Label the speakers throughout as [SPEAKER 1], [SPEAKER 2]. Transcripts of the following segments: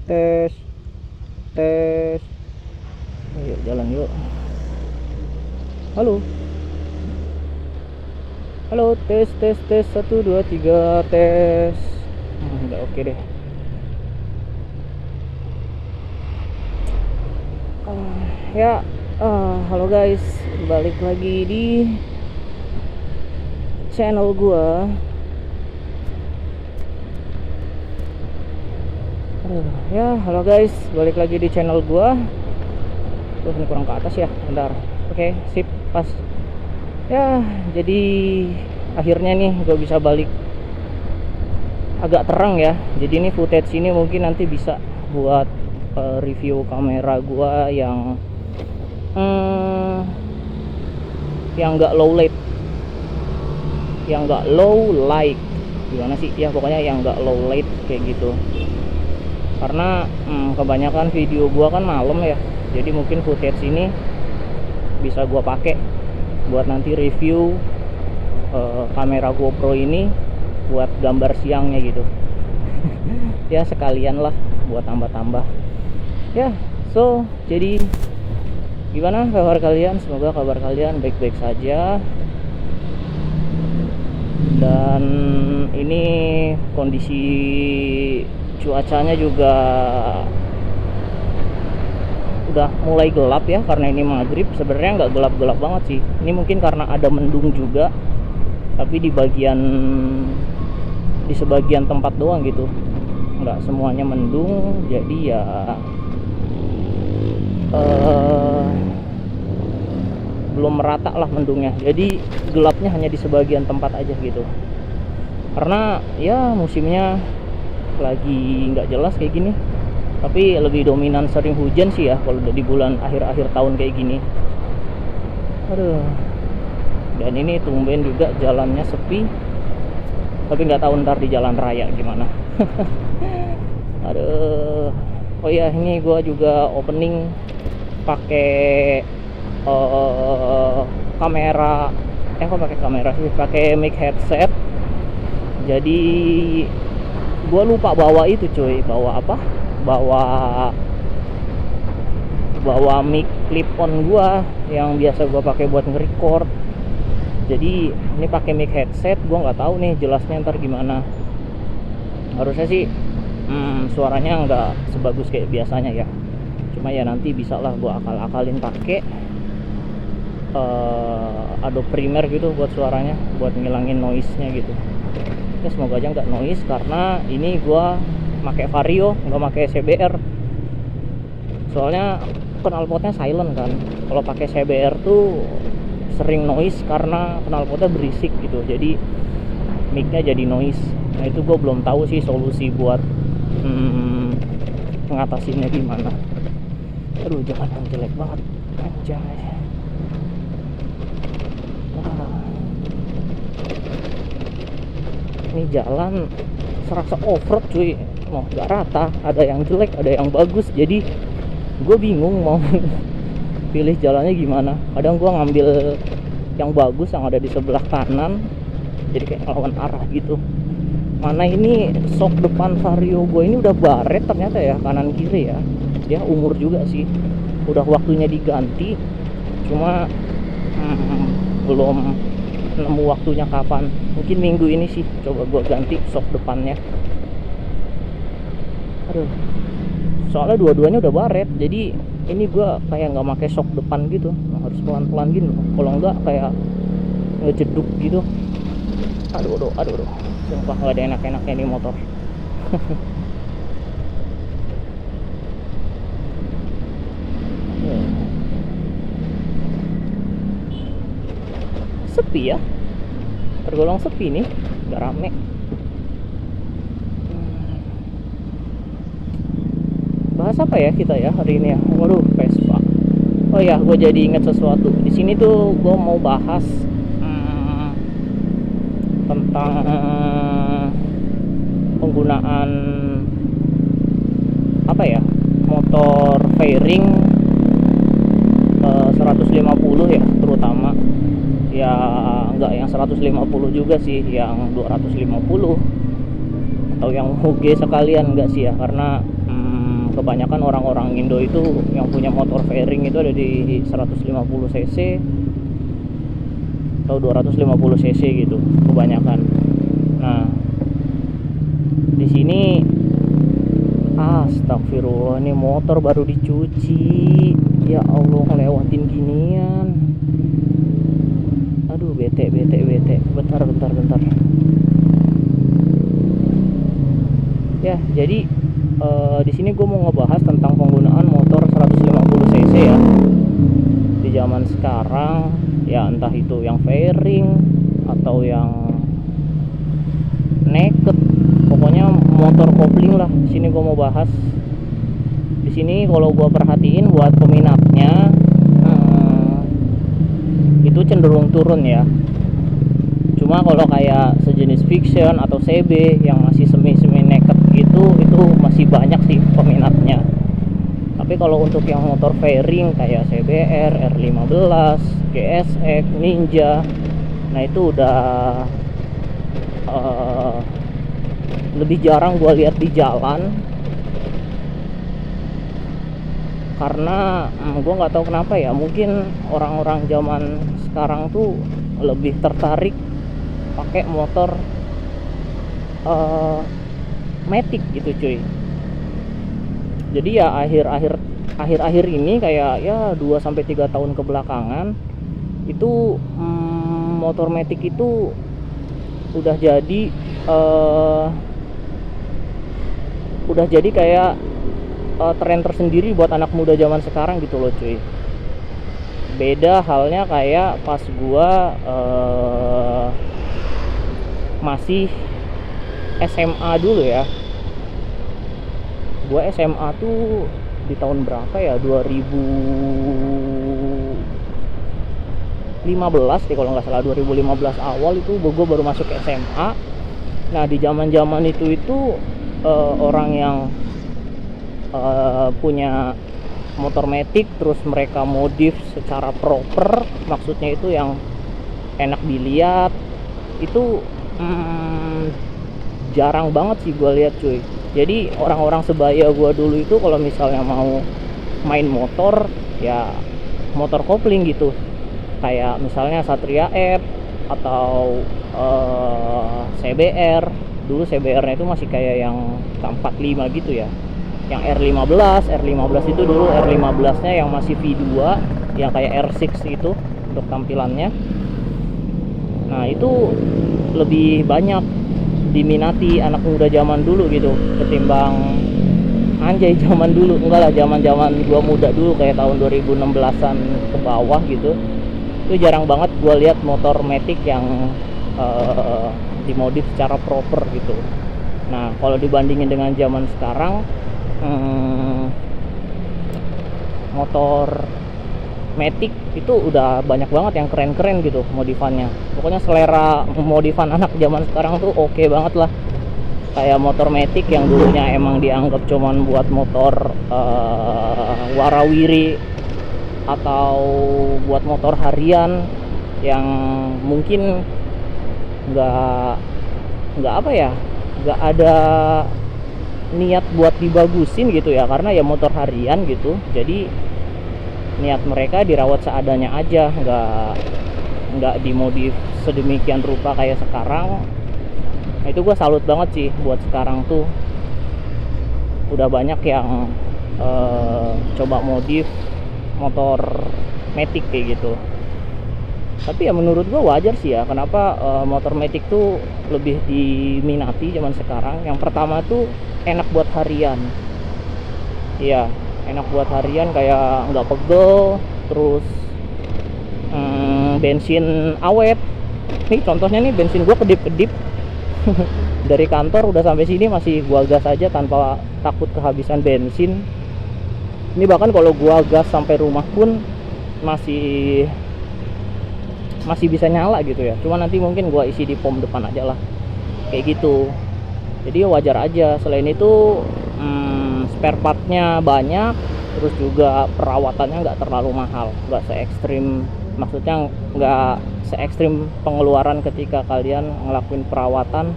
[SPEAKER 1] Tes, tes. Ayo jalan yuk. Halo. Halo, tes tes tes 1 2 3 tes. Udah oke deh. Halo guys, balik lagi di channel gua. Halo guys, balik lagi di channel gua. Terus ini kurang ke atas ya, bentar. Oke, sip, pas. Ya, jadi akhirnya nih gue bisa balik. Agak terang ya. Jadi ini footage ini mungkin nanti bisa buat review kamera gua yang nggak low light, yang nggak low light, gimana sih ya, pokoknya yang nggak low light kayak gitu. Karena kebanyakan video gua kan malam ya, jadi mungkin footage ini bisa gua pakai buat nanti review kamera GoPro ini buat gambar siangnya gitu. Ya sekalian lah buat tambah-tambah ya. So jadi gimana kabar kalian? Semoga kabar kalian baik-baik saja. Dan ini kondisi cuacanya juga udah mulai gelap ya, karena ini maghrib. Sebenarnya nggak gelap-gelap banget sih, ini mungkin karena ada mendung juga, tapi di sebagian tempat doang gitu, nggak semuanya mendung. Jadi ya belum merata lah mendungnya, jadi gelapnya hanya di sebagian tempat aja gitu. Karena ya musimnya lagi nggak jelas kayak gini, tapi lebih dominan sering hujan sih ya kalau di bulan akhir-akhir tahun kayak gini. Aduh, dan ini tumben juga jalannya sepi, tapi nggak tahu ntar di jalan raya gimana. Aduh. Oh iya, ini gua juga opening pakai kamera. Kok pakai kamera sih? Pakai mic headset. Jadi gue lupa bawa itu cuy, bawa apa, bawa mic clip on gue yang biasa gue pakai buat nge-record. Jadi ini pakai mic headset, gue nggak tahu nih jelasnya ntar gimana. Harusnya sih suaranya nggak sebagus kayak biasanya ya, cuma ya nanti bisa lah gue akal-akalin pakai Adobe Premiere gitu buat suaranya, buat ngilangin noise-nya gitu. Ya semoga aja nggak noise, karena ini gua pakai Vario, nggak pakai CBR. Soalnya knalpotnya silent kan. Kalau pakai CBR tuh sering noise karena knalpotnya berisik gitu. Jadi mic-nya jadi noise. Nah itu gue belum tahu sih solusi buat mengatasinya gimana. Aduh, jalan yang jelek banget, anjay. Ini jalan serasa off-road cuy, nggak rata, ada yang jelek ada yang bagus. Jadi gue bingung mau pilih jalannya gimana. Kadang gue ngambil yang bagus yang ada di sebelah kanan, jadi kayak ngelawan arah gitu. Mana ini sok depan Vario gue ini udah baret ternyata ya, kanan kiri ya. Dia umur juga sih, udah waktunya diganti, cuma belum nemu waktunya kapan. Mungkin minggu ini sih coba gue ganti sok depannya. Aduh, soalnya dua-duanya udah baret, jadi ini gue kayak nggak pakai sok depan gitu, harus pelan-pelan gitu. Kalau nggak kayak ngejeduk gitu. Aduh, sumpah nggak ada enak-enaknya nih motor. Sepi ya, tergolong sepi nih, nggak rame. Bahas apa ya kita ya hari ini ya? Waduh, Vespa. Oh ya, gue jadi inget sesuatu. Di sini tuh gue mau bahas tentang penggunaan apa ya, motor fairing 150 ya, terutama ya enggak yang 150 juga sih, yang 250 atau yang Hoge sekalian enggak sih ya, karena kebanyakan orang-orang Indo itu yang punya motor fairing itu ada di 150 cc atau 250 cc gitu kebanyakan. Nah, di sini astagfirullah, ini motor baru dicuci. Ya Allah, ngelewatin ginian. Aduh, bete. Bentar. Ya, jadi di sini gue mau ngebahas tentang penggunaan motor 150 cc ya di zaman sekarang, ya entah itu yang fairing atau yang naked, pokoknya motor kopling lah. Di sini gue mau bahas. Di sini kalau gue perhatiin buat peminatnya itu cenderung turun ya. Cuma kalau kayak sejenis fiction atau CB yang masih semi naked gitu, itu masih banyak sih peminatnya. Tapi kalau untuk yang motor fairing kayak CBR, R15, GSX, Ninja, nah itu udah lebih jarang gue lihat di jalan. Karena gue nggak tahu kenapa ya, mungkin orang-orang zaman sekarang tuh lebih tertarik pakai motor matic gitu cuy. Jadi ya akhir-akhir ini kayak ya 2-3 tahun kebelakangan itu motor matic itu udah jadi kayak tren tersendiri buat anak muda zaman sekarang gitu loh cuy. Beda halnya kayak pas gua masih SMA dulu ya. Gua SMA tuh di tahun berapa ya, 2015 deh kalau nggak salah, 2015 awal itu gue baru masuk SMA. Nah di zaman itu orang yang punya motor matic terus mereka modif secara proper, maksudnya itu yang enak dilihat, itu jarang banget sih gue lihat cuy. Jadi orang-orang sebaya gue dulu itu kalau misalnya mau main motor ya motor kopling gitu, kayak misalnya Satria F atau CBR. Dulu CBR nya itu masih kayak yang K45 gitu ya, yang R15 itu dulu R15 nya yang masih V2 yang kayak R6 itu untuk tampilannya. Nah itu lebih banyak diminati anak muda zaman dulu gitu ketimbang anjay zaman dulu. Enggak lah, zaman gua muda dulu kayak tahun 2016an ke bawah gitu, itu jarang banget gua lihat motor matic yang dimodif secara proper gitu. Nah kalau dibandingin dengan zaman sekarang, motor matic itu udah banyak banget yang keren-keren gitu modifannya. Pokoknya selera modifan anak zaman sekarang tuh oke banget lah. Kayak motor matic yang dulunya emang dianggap cuman buat motor warawiri atau buat motor harian yang mungkin nggak ada niat buat dibagusin gitu ya, karena ya motor harian gitu. Jadi niat mereka dirawat seadanya aja, nggak dimodif sedemikian rupa kayak sekarang. Nah, itu gue salut banget sih buat sekarang tuh udah banyak yang coba modif motor matic kayak gitu. Tapi ya menurut gue wajar sih ya, kenapa motor matic tuh lebih diminati zaman sekarang. Yang pertama tuh enak buat harian. Iya, enak buat harian, kayak nggak pegel, terus bensin awet. Nih contohnya nih, bensin gua kedip-kedip dari kantor udah sampai sini masih gua gas aja tanpa takut kehabisan bensin. Ini bahkan kalau gua gas sampai rumah pun masih bisa nyala gitu ya. Cuma nanti mungkin gua isi di pom depan aja lah, kayak gitu. Jadi wajar aja. Selain itu spare partnya banyak, terus juga perawatannya nggak terlalu mahal, nggak se-ekstrim, maksudnya nggak se-ekstrim pengeluaran ketika kalian ngelakuin perawatan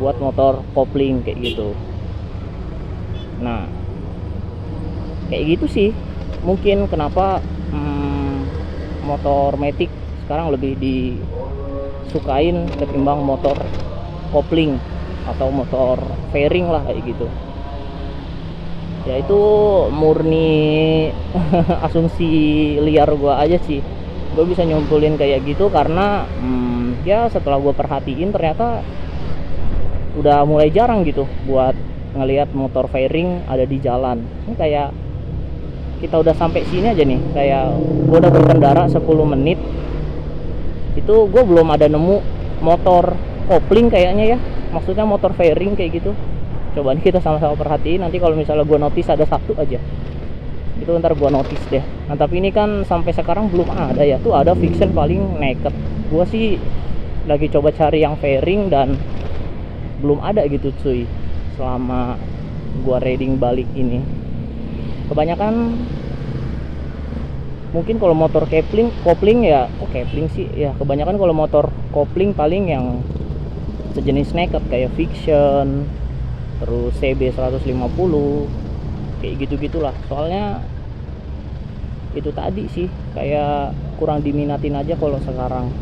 [SPEAKER 1] buat motor kopling kayak gitu. Nah Kayak gitu sih mungkin kenapa motor matic sekarang lebih disukain ketimbang motor kopling atau motor fairing lah kayak gitu. Ya itu murni asumsi liar gua aja sih. Gue bisa nyimpulin kayak gitu karena ya setelah gue perhatiin ternyata udah mulai jarang gitu buat ngelihat motor fairing ada di jalan. Ini kayak kita udah sampai sini aja nih, kayak gue udah berkendara 10 menit itu gue belum ada nemu motor kopling kayaknya ya, maksudnya motor fairing kayak gitu. Coba nih kita sama-sama perhatiin, nanti kalau misalnya gue notice ada satu aja itu ntar gue notice deh. Nah tapi ini kan sampai sekarang belum ada ya, tuh ada Vixen paling naked. Gue sih lagi coba cari yang fairing dan belum ada gitu cuy selama gue riding balik ini. Kebanyakan mungkin kalau motor kopling ya, kopling sih ya, kebanyakan kalau motor kopling paling yang sejenis naked kayak Vixen, terus CB 150 kayak gitu-gitulah. Soalnya itu tadi sih kayak kurang diminatin aja kalau sekarang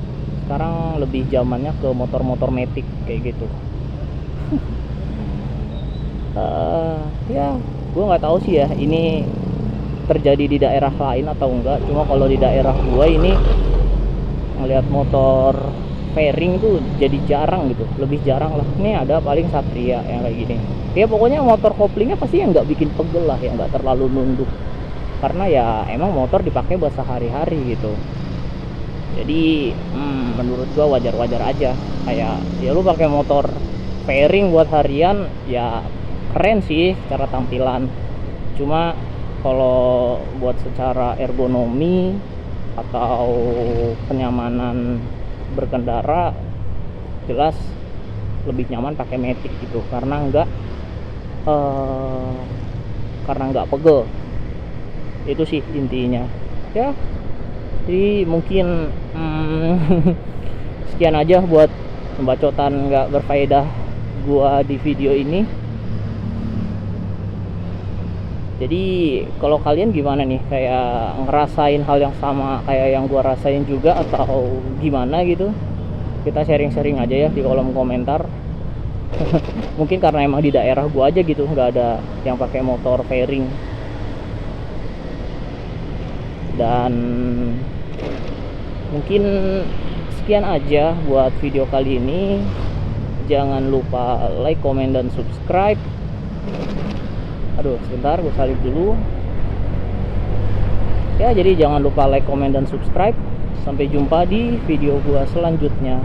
[SPEAKER 1] lebih zamannya ke motor-motor matic kayak gitu. Ya gue nggak tahu sih ya ini terjadi di daerah lain atau enggak, cuma kalau di daerah gue ini ngelihat motor fairing tuh jadi jarang gitu, lebih jarang lah. Ini ada paling Satria yang kayak gini ya. Pokoknya motor koplingnya pasti yang nggak bikin pegel lah, yang nggak terlalu nunduk, karena ya emang motor dipakai buat sehari-hari gitu. Jadi menurut gue wajar-wajar aja. Kayak ya lu pakai motor fairing buat harian ya keren sih secara tampilan, cuma kalau buat secara ergonomi atau kenyamanan berkendara jelas lebih nyaman pakai matic gitu, karena nggak pegel. Itu sih intinya ya. Jadi mungkin sekian aja buat pembacotan nggak berfaedah gua di video ini. Jadi kalau kalian gimana nih, kayak ngerasain hal yang sama kayak yang gua rasain juga atau gimana gitu, kita sharing-sharing aja ya di kolom komentar. Mungkin karena emang di daerah gua aja gitu nggak ada yang pakai motor fairing. Dan mungkin sekian aja buat video kali ini. Jangan lupa like, comment, dan subscribe. Aduh sebentar gue salib dulu ya. Jadi jangan lupa like, comment, dan subscribe. Sampai jumpa di video gua selanjutnya.